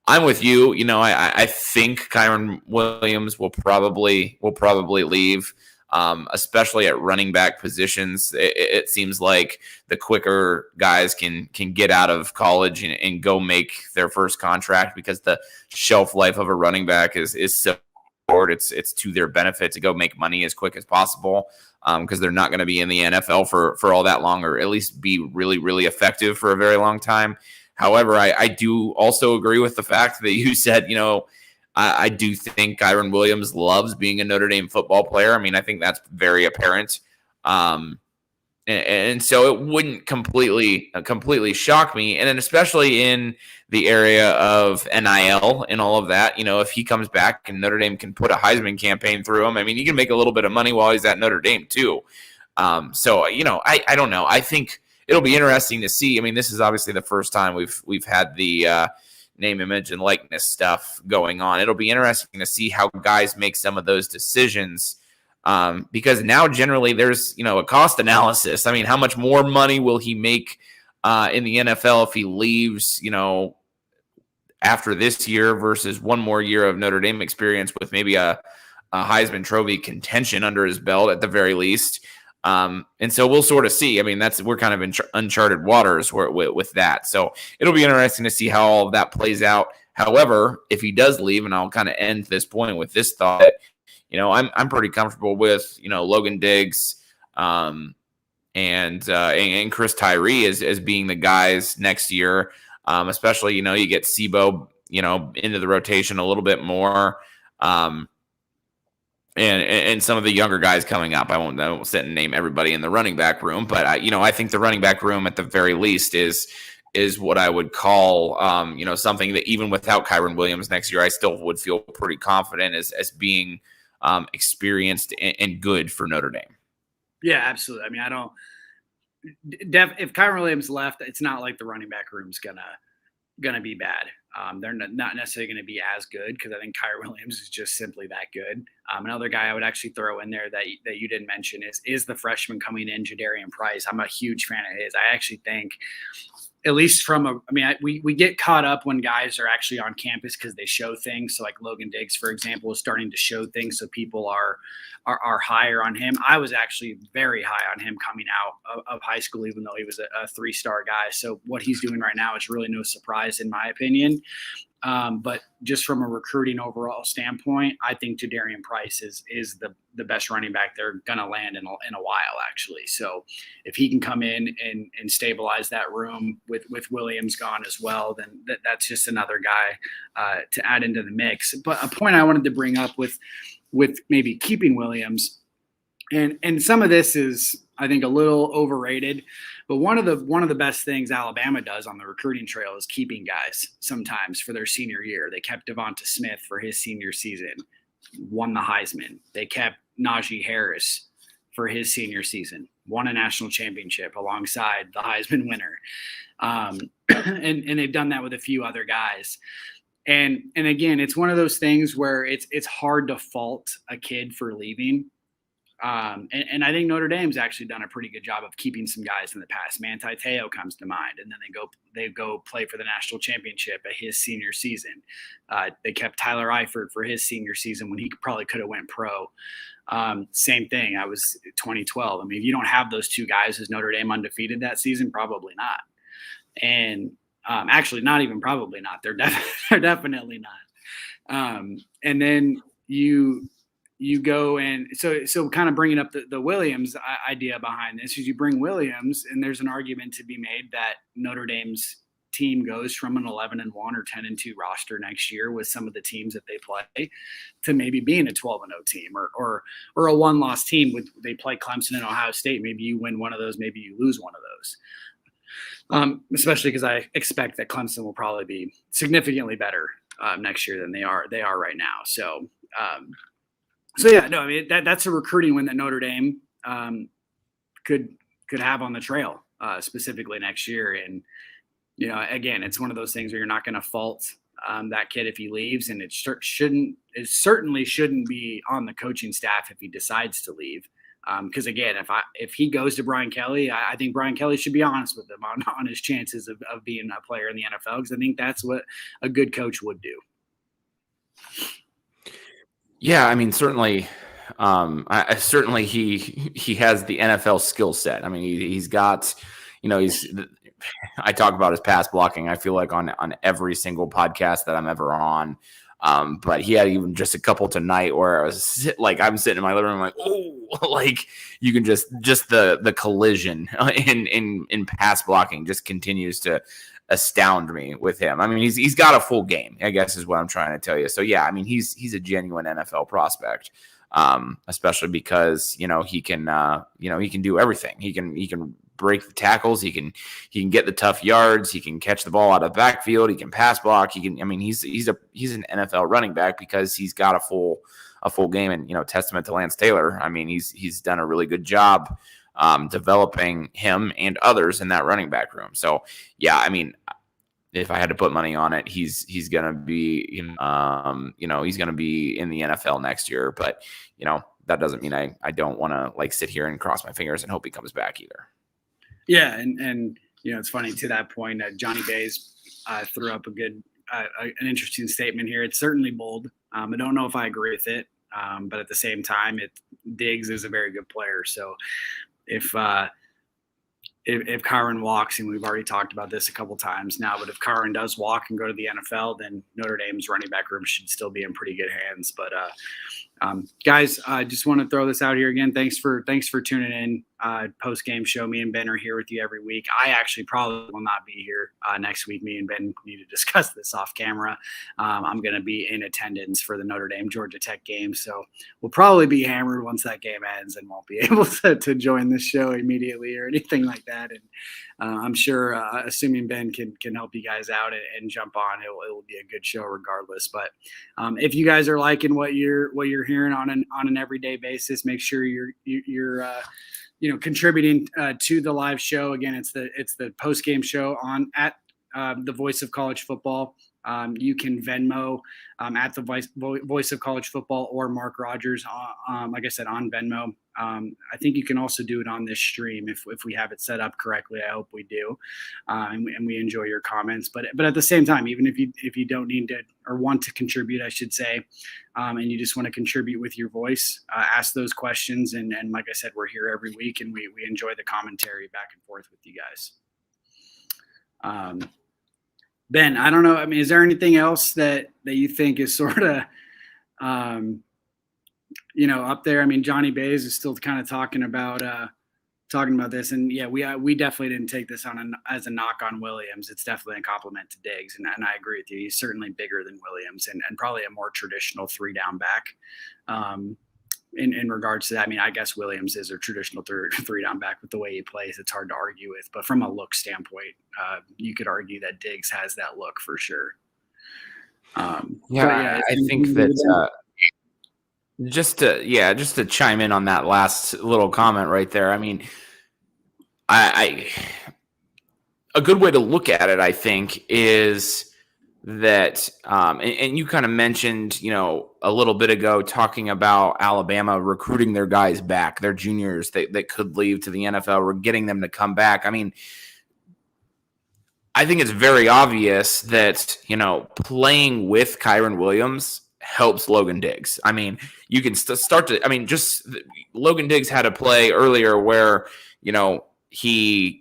I'm with you. I think Kyron Williams will probably leave, especially at running back positions. It seems like the quicker guys can get out of college and go make their first contract, because the shelf life of a running back is so short. It's to their benefit to go make money as quick as possible, because they're not going to be in the NFL for all that long, or at least be really, really effective for a very long time. However, I do also agree with the fact that you said, I do think Kyron Williams loves being a Notre Dame football player. I mean, I think that's very apparent. And so it wouldn't completely shock me. And then especially in the area of NIL and all of that, if he comes back and Notre Dame can put a Heisman campaign through him, I mean, he can make a little bit of money while he's at Notre Dame too. So, I don't know. I think it'll be interesting to see. I mean, this is obviously the first time we've had the name, image, and likeness stuff going on. It'll be interesting to see how guys make some of those decisions, because now generally there's a cost analysis. I mean, how much more money will he make in the NFL if he leaves after this year versus one more year of Notre Dame experience with maybe a Heisman Trophy contention under his belt at the very least. And so we'll sort of see. I mean, we're kind of in uncharted waters with that. So it'll be interesting to see how all of that plays out. However, if he does leave, and I'll kind of end this point with this thought, I'm pretty comfortable with Logan Diggs and Chris Tyree as being the guys next year. Especially you get Sebo into the rotation a little bit more. And some of the younger guys coming up. I won't sit and name everybody in the running back room, but I think the running back room at the very least is what I would call something that even without Kyron Williams next year, I still would feel pretty confident as being experienced and good for Notre Dame. Yeah, absolutely. I mean, if Kyron Williams left, it's not like the running back room's gonna be bad. They're not necessarily going to be as good, because I think Kyron Williams is just simply that good. Another guy I would actually throw in there that you didn't mention is the freshman coming in, Jadarian Price. I'm a huge fan of his. I actually think, at least we get caught up when guys are actually on campus because they show things. So like Logan Diggs, for example, is starting to show things, so people are higher on him. I was actually very high on him coming out of high school, even though he was a 3-star guy. So what he's doing right now is really no surprise in my opinion. But just from a recruiting overall standpoint, I think Jadarian Price is the best running back they're going to land in a while, actually. So if he can come in and stabilize that room with Williams gone as well, then that's just another guy to add into the mix. But a point I wanted to bring up with maybe keeping Williams, and some of this is, I think, a little overrated, but one of the best things Alabama does on the recruiting trail is keeping guys sometimes for their senior year. They kept Devonta Smith for his senior season, won the Heisman. They kept Najee Harris for his senior season, won a national championship alongside the Heisman winner. And they've done that with a few other guys. And again, it's one of those things where it's hard to fault a kid for leaving. And I think Notre Dame's actually done a pretty good job of keeping some guys in the past. Manti Te'o comes to mind, and then they go play for the national championship at his senior season. They kept Tyler Eifert for his senior season when he probably could have went pro. Same thing. I was 2012. I mean, if you don't have those two guys, is Notre Dame undefeated that season? Probably not. And actually, not even probably not. They're definitely not. And then you go and so kind of bringing up the Williams idea behind this is you bring Williams, and there's an argument to be made that Notre Dame's team goes from an 11-1 or 10-2 roster next year with some of the teams that they play to maybe being a 12-0 team or a one-loss team. They play Clemson and Ohio State. Maybe you win one of those, maybe you lose one of those. Especially because I expect that Clemson will probably be significantly better next year than they are right now. So yeah, no, I mean that's a recruiting win that Notre Dame could have on the trail, specifically next year. And again, it's one of those things where you're not going to fault that kid if he leaves, and it certainly shouldn't be on the coaching staff if he decides to leave. Because again, if he goes to Brian Kelly, I think Brian Kelly should be honest with him on his chances of being a player in the NFL, because I think that's what a good coach would do. Yeah, I mean, certainly, certainly he has the NFL skill set. I mean, he's got, I talk about his pass blocking, I feel like on every single podcast that I'm ever on. But he had even just a couple tonight where I'm sitting in my living room, like, oh, like you can just the collision in pass blocking just continues to astound me with him. I mean, he's got a full game, I guess is what I'm trying to tell you. So yeah, I mean, he's a genuine NFL prospect, especially because he can do everything. He can break the tackles. He can get the tough yards. He can catch the ball out of the backfield. He can pass block. He's an NFL running back because he's got a full game. And testament to Lance Taylor. I mean, he's done a really good job developing him and others in that running back room. So yeah, I mean, if I had to put money on it, he's gonna be he's gonna be in the NFL next year. But that doesn't mean I don't want to sit here and cross my fingers and hope he comes back either. Yeah, and it's funny to that point. Johnny Bays threw up an interesting statement here. It's certainly bold. I don't know if I agree with it, but at the same time, Diggs is a very good player. So if Kyron walks, and we've already talked about this a couple times now, but if Kyron does walk and go to the NFL, then Notre Dame's running back room should still be in pretty good hands. But guys, I just want to throw this out here again. Thanks for tuning in. Post game show. Me and Ben are here with you every week. I actually probably will not be here next week. Me and Ben need to discuss this off camera. I'm going to be in attendance for the Notre Dame Georgia Tech game, so we'll probably be hammered once that game ends and won't be able to join this show immediately or anything like that. And I'm sure, assuming Ben can help you guys out and jump on, it will be a good show regardless. But if you guys are liking what you're hearing on an everyday basis, make sure you're contributing to the live show. Again, it's the post game show at the Voice of College Football. You can Venmo at the Voice of College Football or Mark Rogers, like I said, on Venmo. I think you can also do it on this stream if we have it set up correctly. I hope we do, and we enjoy your comments. But at the same time, even if you don't need to or want to contribute, I should say, and you just want to contribute with your voice, ask those questions. And like I said, we're here every week, and we enjoy the commentary back and forth with you guys. Ben, I don't know. I mean, is there anything else that you think is sort of, up there? I mean, Johnny Bays is still kind of talking about this, and yeah, we definitely didn't take this as a knock on Williams. It's definitely a compliment to Diggs, and I agree with you. He's certainly bigger than Williams, and probably a more traditional 3-down back. In regards to that, I mean, I guess Williams is a traditional three-down back with the way he plays. It's hard to argue with, but from a look standpoint, you could argue that Diggs has that look for sure. I think that just to chime in on that last little comment right there. I mean, a good way to look at it, I think, is that, and you kind of mentioned, a little bit ago, talking about Alabama recruiting their guys back, their juniors that could leave to the NFL. We're getting them to come back. I mean, I think it's very obvious that, playing with Kyron Williams helps Logan Diggs. I mean, you can Logan Diggs had a play earlier where, he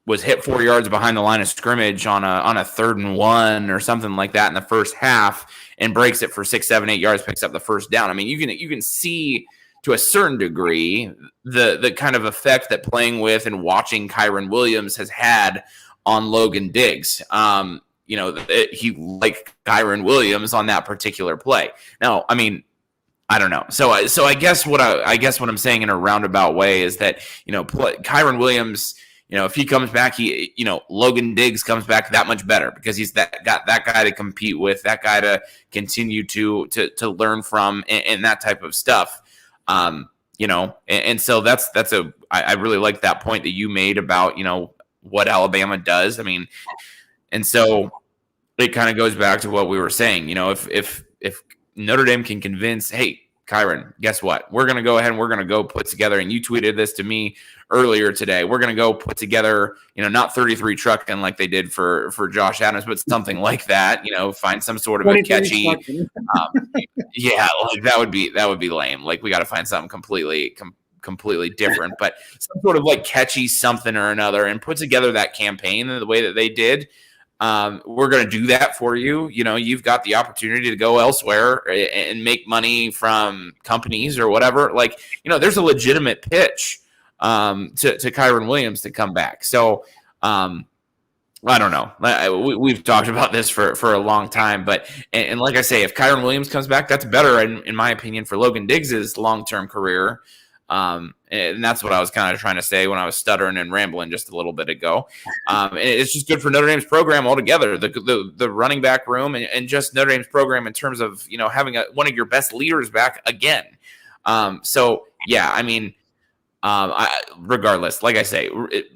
was hit 4 yards behind the line of scrimmage on a 3rd and 1 or something like that in the first half, and breaks it for 6, 7, 8 yards, picks up the first down. I mean, you can see to a certain degree the kind of effect that playing with and watching Kyron Williams has had on Logan Diggs. He liked Kyron Williams on that particular play. Now, I mean, I don't know. So I guess what I'm saying in a roundabout way is that, Kyron Williams, if he comes back, Logan Diggs comes back that much better because he's got that guy to compete with, that guy to continue to learn from, and that type of stuff. And so that's I really like that point that you made about, what Alabama does. I mean, and so it kind of goes back to what we were saying. If Notre Dame can convince, hey, Kyron, guess what? We're going to go ahead and we're going to go put together, and you tweeted this to me earlier today, we're going to go put together, not 33 trucking like they did for Josh Adams, but something like that, find some sort of a catchy, yeah, like that would be lame. Like we got to find something completely different, but some sort of like catchy something or another, and put together that campaign in the way that they did. We're going to do that for you. You've got the opportunity to go elsewhere and make money from companies or whatever. Like, there's a legitimate pitch to Kyron Williams to come back. So I don't know. We've talked about this for a long time, but and like I say, if Kyron Williams comes back, that's better in my opinion for Logan Diggs's long-term career. And that's what I was kind of trying to say when I was stuttering and rambling just a little bit ago. It's just good for Notre Dame's program altogether, the running back room and just Notre Dame's program in terms of, having one of your best leaders back again. So yeah, I mean, regardless, like I say,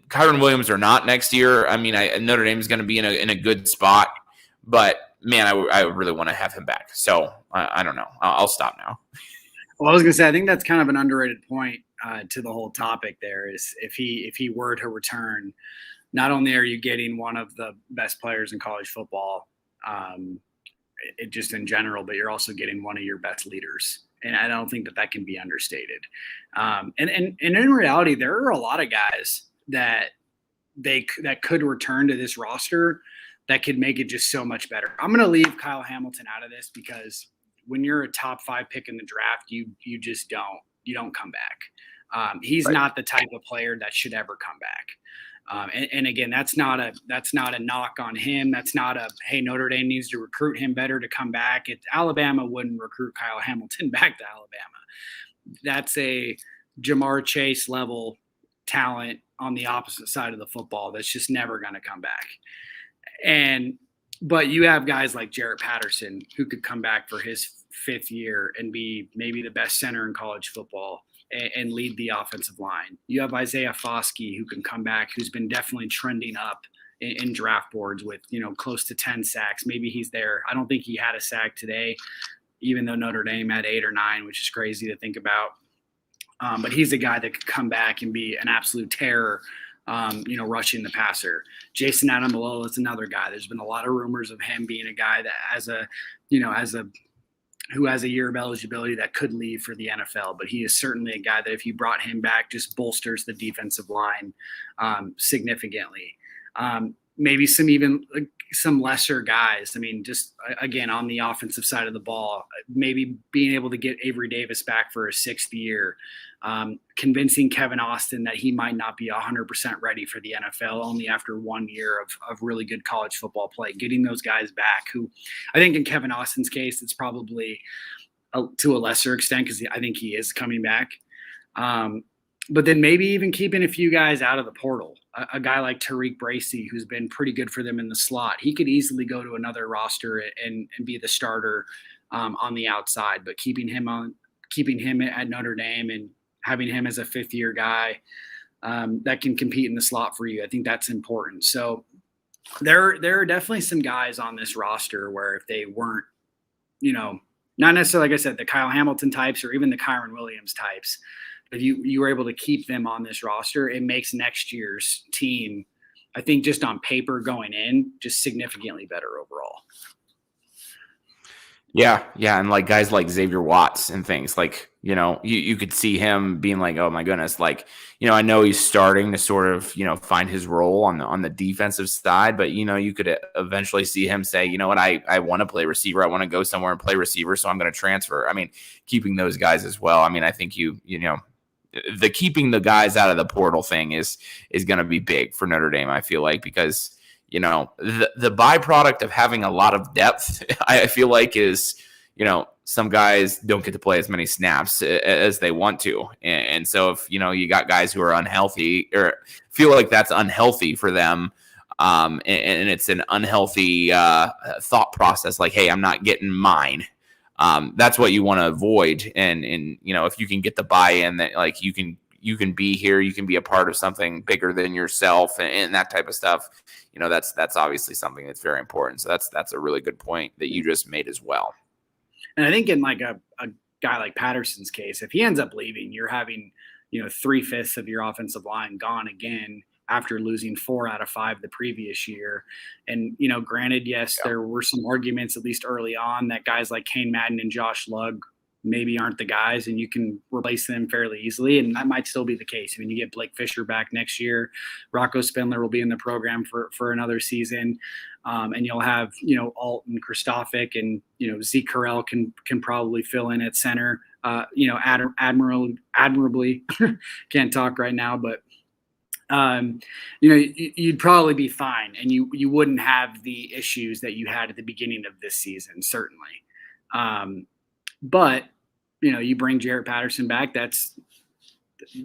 Kyron Williams or not next year, I mean, Notre Dame is going to be in a good spot, but man, I would really want to have him back. So I don't know. I'll stop now. Well, I was going to say, I think that's kind of an underrated point to the whole topic there is if he were to return, not only are you getting one of the best players in college football, just in general, but you're also getting one of your best leaders. And I don't think that can be understated. And in reality, there are a lot of guys that could return to this roster that could make it just so much better. I'm going to leave Kyle Hamilton out of this because when you're a top 5 pick in the draft, you just don't come back. He's right. Not the type of player that should ever come back. And again, that's not a knock on him. That's not hey, Notre Dame needs to recruit him better to come back. Alabama wouldn't recruit Kyle Hamilton back to Alabama. That's a Jamar Chase level talent on the opposite side of the football that's just never going to come back. But you have guys like Jarrett Patterson who could come back for his 5th year and be maybe the best center in college football and lead the offensive line. You have Isaiah Foskey who can come back, who's been definitely trending up in draft boards with, close to 10 sacks. Maybe he's there. I don't think he had a sack today, even though Notre Dame had 8 or 9, which is crazy to think about. But he's a guy that could come back and be an absolute terror, rushing the passer. Jason Adamalola is another guy. There's been a lot of rumors of him being a guy that who has a year of eligibility that could leave for the NFL, but he is certainly a guy that if you brought him back, just bolsters the defensive line significantly. Maybe some lesser guys. I mean, just again, on the offensive side of the ball, maybe being able to get Avery Davis back for a 6th year, convincing Kevin Austin that he might not be 100% ready for the NFL only after 1 year of really good college football play, getting those guys back who I think in Kevin Austin's case, it's probably to a lesser extent because I think he is coming back. But then maybe even keeping a few guys out of the portal. A guy like Tariq Bracy, who's been pretty good for them in the slot, he could easily go to another roster and be the starter on the outside. But keeping him at Notre Dame and having him as a 5th-year guy that can compete in the slot for you, I think that's important. So there are definitely some guys on this roster where if they weren't, not necessarily, like I said, the Kyle Hamilton types or even the Kyron Williams types, if you were able to keep them on this roster, it makes next year's team, I think just on paper going in, just significantly better overall. Yeah. And like guys like Xavier Watts and things like, you could see him being like, oh my goodness. Like, I know he's starting to sort of, find his role on the defensive side, but you could eventually see him say, you know what, I want to play receiver. I want to go somewhere and play receiver. So I'm going to transfer. I mean, keeping those guys as well. I mean, I think the keeping the guys out of the portal thing is going to be big for Notre Dame, I feel like, because, the byproduct of having a lot of depth, I feel like is, some guys don't get to play as many snaps as they want to. And so if, you got guys who are unhealthy or feel like that's unhealthy for them, and it's an unhealthy thought process, like, hey, I'm not getting mine. That's what you want to avoid. And if you can get the buy-in that like you can you can be here, you can be a part of something bigger than yourself, and that type of stuff. That's obviously something that's very important. So that's a really good point that you just made as well. And I think in like a guy like Patterson's case, if he ends up leaving, you're having 3/5 of your offensive line gone again after losing 4 out of 5 the previous year. And, granted, yes, there were some arguments, at least early on, that guys like Kane Madden and Josh Lugg maybe aren't the guys, and you can replace them fairly easily. And that might still be the case. I mean, you get Blake Fisher back next year. Rocco Spindler will be in the program for another season. And you'll have, Alt and Kristofic, and, Zeke Carell can probably fill in at center. Admirably, can't talk right now, but you'd probably be fine, and you wouldn't have the issues that you had at the beginning of this season, certainly. But you bring Jarrett Patterson back. That's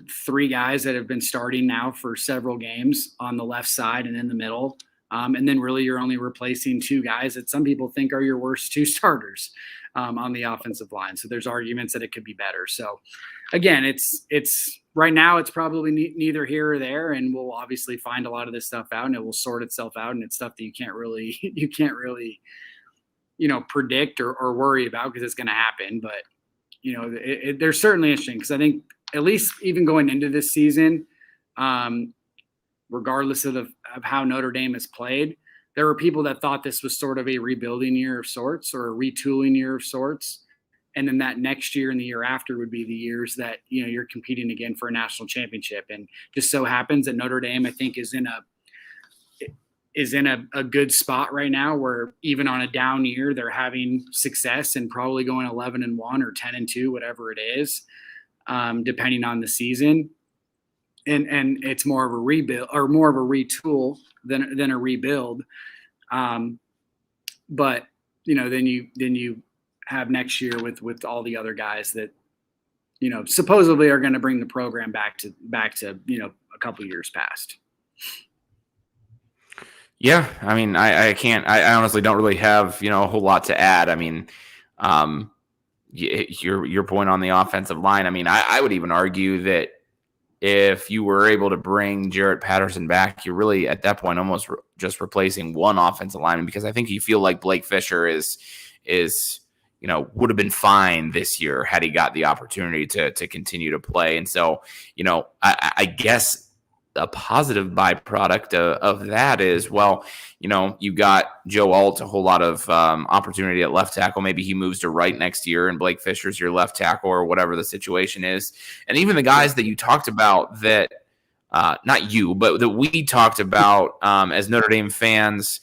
3 guys that have been starting now for several games on the left side and in the middle. And then really you're only replacing 2 guys that some people think are your worst 2 starters on the offensive line. So there's arguments that it could be better. So again, it's right now it's probably neither here or there, and we'll obviously find a lot of this stuff out, and it will sort itself out. And it's stuff that you can't really predict or worry about, because it's going to happen. But they're certainly interesting, because I think at least even going into this season, regardless of how Notre Dame has played, there were people that thought this was sort of a rebuilding year of sorts, or a retooling year of sorts. And then that next year and the year after would be the years that, you're competing again for a national championship. And just so happens that Notre Dame, I think, is in a good spot right now, where even on a down year, they're having success and probably going 11-1 or 10-2, whatever it is, depending on the season. And it's more of a rebuild, or more of a retool than a rebuild. But then you have next year with all the other guys that supposedly are going to bring the program back to a couple years past. Yeah, I mean, I honestly don't really have a whole lot to add. I mean, your point on the offensive line. I mean, I would even argue that if you were able to bring Jarrett Patterson back, you're really at that point almost just replacing one offensive lineman, because I think you feel like Blake Fisher is would have been fine this year had he got the opportunity to continue to play. And so, I guess a positive byproduct of that is, well, you got Joe Alt a whole lot of opportunity at left tackle. Maybe he moves to right next year, and Blake Fisher's your left tackle, or whatever the situation is. And even the guys that you talked about that, not you, but that we talked about as Notre Dame fans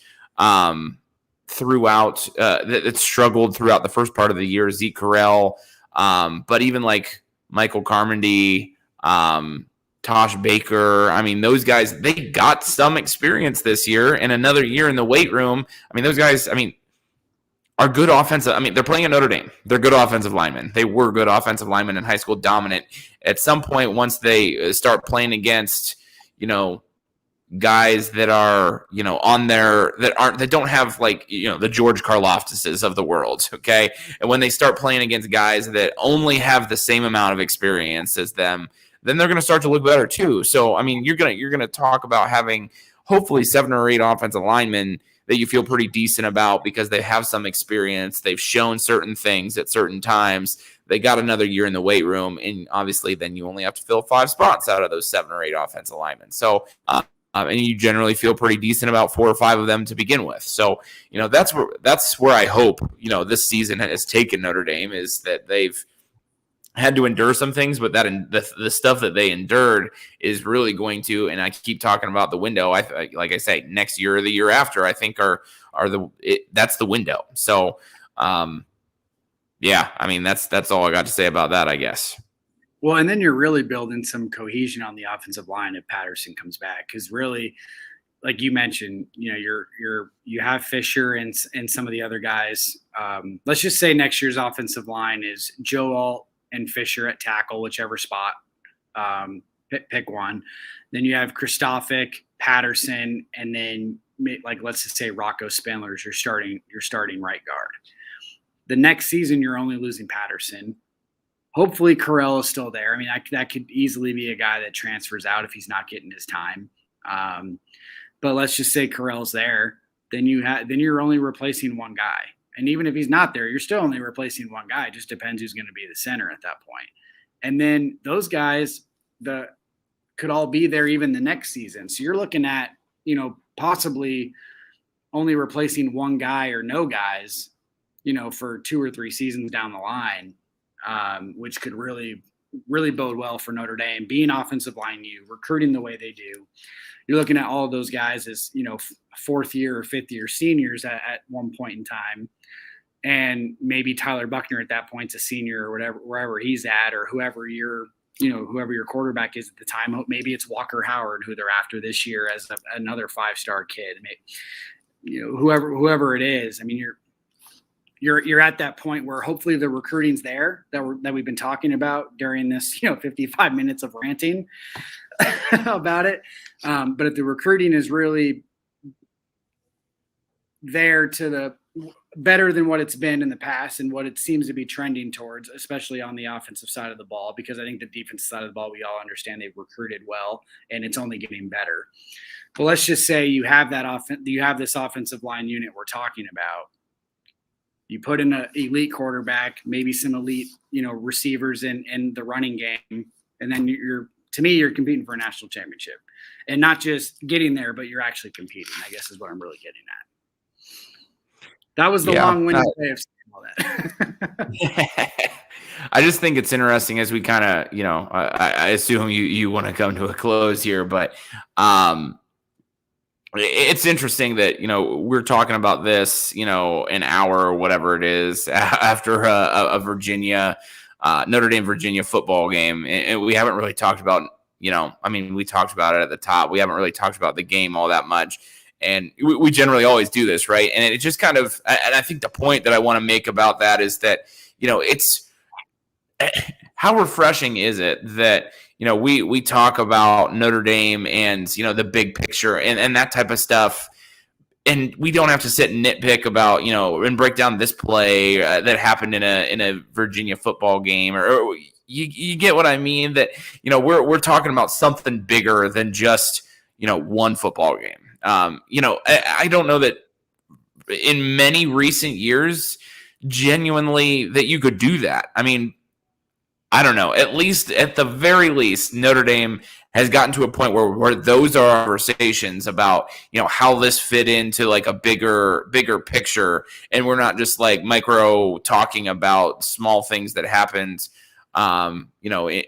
throughout, that struggled throughout the first part of the year, Zeke Carell, but even like Michael Carmody, Tosh Baker. I mean, those guys, they got some experience this year and another year in the weight room. I mean, those guys, are good offensive. I mean, they're playing at Notre Dame. They're good offensive linemen. They were good offensive linemen in high school, dominant. At some point, once they start playing against, guys that are, on there that don't have the George Karloftises of the world. Okay. And when they start playing against guys that only have the same amount of experience as them, then they're going to start to look better too. So, I mean, you're going to talk about having hopefully 7 or 8 offensive linemen that you feel pretty decent about, because they have some experience. They've shown certain things at certain times. They got another year in the weight room, and obviously then you only have to fill 5 spots out of those 7 or 8 offensive linemen. So, and you generally feel pretty decent about 4 or 5 of them to begin with. So, that's where I hope, this season has taken Notre Dame, is that they've had to endure some things, but that the stuff that they endured is really going to, and I keep talking about the window. Like I say, next year or the year after, I think that's the window. So, yeah, I mean, that's all I got to say about that, I guess. Well, and then you're really building some cohesion on the offensive line if Patterson comes back, because really, like you mentioned, you have Fisher and some of the other guys. Let's just say next year's offensive line is Joe Alt and Fisher at tackle, whichever spot, pick one. Then you have Kristofic, Patterson, and then let's just say Rocco Spindler is your starting right guard. The next season, you're only losing Patterson. Hopefully Carell is still there. I mean, that could easily be a guy that transfers out if he's not getting his time. But let's just say Carell's there, then you're only replacing one guy. And even if he's not there, you're still only replacing one guy. It just depends who's going to be the center at that point. And then those guys could all be there even the next season. So you're looking at, possibly only replacing one guy or no guys, for 2 or 3 seasons down the line, which could really, really bode well for Notre Dame, being offensive line recruiting the way they do. You're looking at all of those guys as, 4th year or 5th year seniors at one point in time. And maybe Tyler Buckner at that point's a senior or whatever, wherever he's at, or whoever your quarterback is at the time. Maybe it's Walker Howard, who they're after this year as another 5-star kid. Maybe, whoever it is. I mean, you're at that point where hopefully the recruiting's there that we've been talking about during this, 55 minutes of ranting about it. But if the recruiting is really there to the better than what it's been in the past and what it seems to be trending towards, especially on the offensive side of the ball, because I think the defensive side of the ball, we all understand they've recruited well and it's only getting better. But let's just say you have this offensive line unit we're talking about. You put in an elite quarterback, maybe some elite, receivers in the running game, and then you're competing for a national championship, and not just getting there, but you're actually competing, I guess is what I'm really getting at. That was the long-winded way of saying all that. I just think it's interesting as we kind of, I assume you want to come to a close here, but it's interesting that, we're talking about this, an hour or whatever it is after a Notre Dame Virginia football game. And we haven't really talked about, we talked about it at the top. We haven't really talked about the game all that much. And we generally always do this, right? And it just kind of, and I think the point that I want to make about that is that, it's how refreshing is it that, we talk about Notre Dame and, the big picture and that type of stuff. And we don't have to sit and nitpick about, and break down this play that happened in a Virginia football game, or you get what I mean? That, we're talking about something bigger than just, one football game. I don't know that in many recent years, genuinely, that you could do that. I mean, I don't know. At the very least, Notre Dame has gotten to a point where those are conversations about, how this fit into like a bigger picture. And we're not just like micro talking about small things that happened,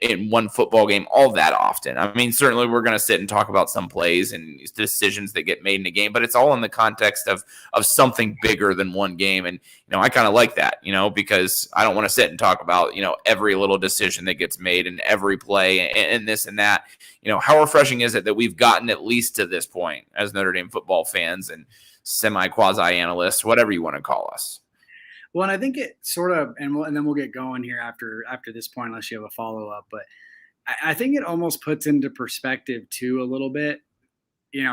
in one football game all that often. I mean, certainly we're going to sit and talk about some plays and decisions that get made in a game, but it's all in the context of something bigger than one game. And, I kind of like that, because I don't want to sit and talk about, every little decision that gets made and every play and this and that. How refreshing is it that we've gotten at least to this point as Notre Dame football fans and semi-quasi analysts, whatever you want to call us. Well, and I think it sort of, and then we'll get going here after this point, unless you have a follow-up. But I think it almost puts into perspective too a little bit,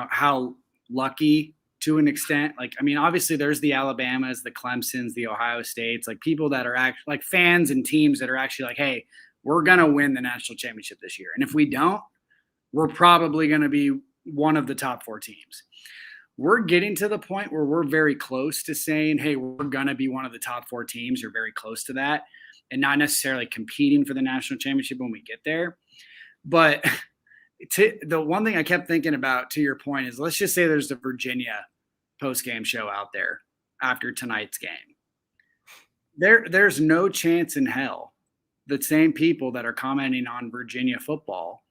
how lucky to an extent. Like, I mean, obviously there's the Alabamas, the Clemsons, the Ohio States, like people that are actually like fans and teams that are actually like, hey, we're going to win the national championship this year. And if we don't, we're probably going to be one of the top 4 teams. We're getting to the point where we're very close to saying, hey, we're going to be one of the top 4 teams, or very close to that, and not necessarily competing for the national championship when we get there. But the one thing I kept thinking about, to your point, is let's just say there's the Virginia post-game show out there after tonight's game. There's no chance in hell the same people that are commenting on Virginia football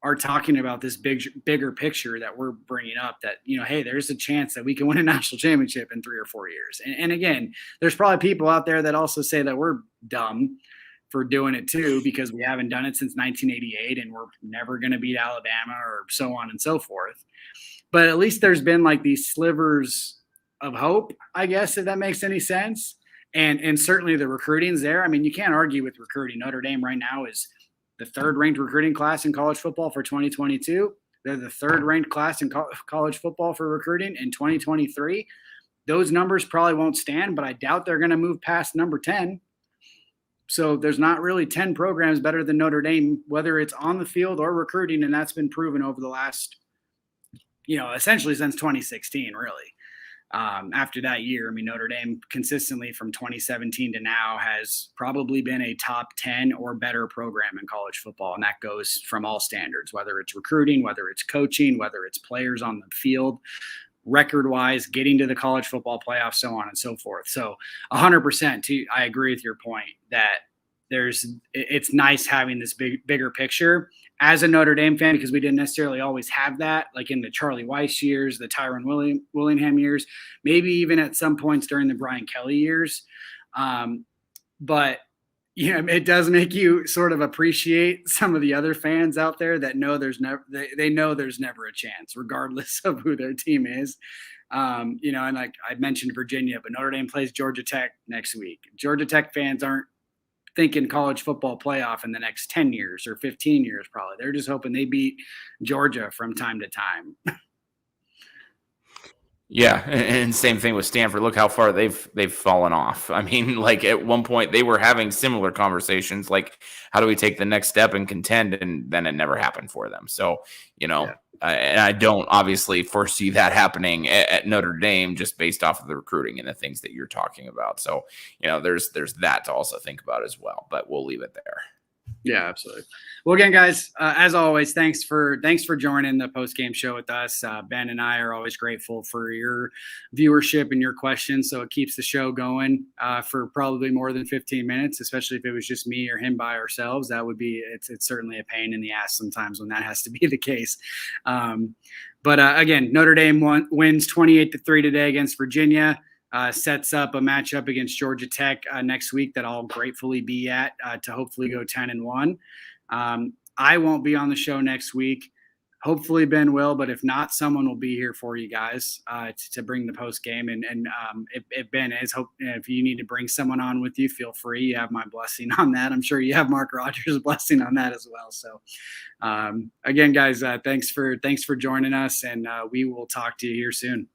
are talking about this bigger picture that we're bringing up, that, hey, there's a chance that we can win a national championship in 3 or 4 years. And again, there's probably people out there that also say that we're dumb for doing it too, because we haven't done it since 1988 and we're never going to beat Alabama, or so on and so forth. But at least there's been like these slivers of hope, I guess, if that makes any sense. And certainly the recruiting's there. I mean, you can't argue with recruiting. Notre Dame right now is the 3rd ranked recruiting class in college football for 2022. They're the 3rd ranked class in college football for recruiting in 2023. Those numbers probably won't stand, but I doubt they're going to move past number 10. So there's not really 10 programs better than Notre Dame, whether it's on the field or recruiting. And that's been proven over the last, essentially since 2016, really. After that year, I mean, Notre Dame consistently from 2017 to now has probably been a top 10 or better program in college football. And that goes from all standards, whether it's recruiting, whether it's coaching, whether it's players on the field, record wise, getting to the college football playoff, so on and so forth. So 100% I agree with your point that it's nice having this bigger picture as a Notre Dame fan, because we didn't necessarily always have that, like in the Charlie Weiss years, the Tyron Willingham years, maybe even at some points during the Brian Kelly years. But it does make you sort of appreciate some of the other fans out there that know they know there's never a chance, regardless of who their team is. And like I mentioned Virginia, but Notre Dame plays Georgia Tech next week. Georgia Tech fans aren't thinking college football playoff in the next 10 years or 15 years, probably. They're just hoping they beat Georgia from time to time. Yeah, and same thing with Stanford. Look how far they've fallen off. I mean, like at one point they were having similar conversations, like how do we take the next step and contend, and then it never happened for them. So, and I don't obviously foresee that happening at Notre Dame just based off of the recruiting and the things that you're talking about. So, there's that to also think about as well. But we'll leave it there. Yeah, absolutely. Well, again, guys, as always, thanks for joining the post-game show with us. Ben and I are always grateful for your viewership and your questions. So it keeps the show going for probably more than 15 minutes, especially if it was just me or him by ourselves. That would be, it's certainly a pain in the ass sometimes when that has to be the case. But again, Notre Dame wins 28-3 today against Virginia. Sets up a matchup against Georgia Tech next week that I'll gratefully be at to hopefully go 10-1. I won't be on the show next week. Hopefully Ben will, but if not, someone will be here for you guys to bring the post game. And if Ben is, if you need to bring someone on with you, feel free. You have my blessing on that. I'm sure you have Mark Rogers' blessing on that as well. So again, guys, thanks for joining us, and we will talk to you here soon.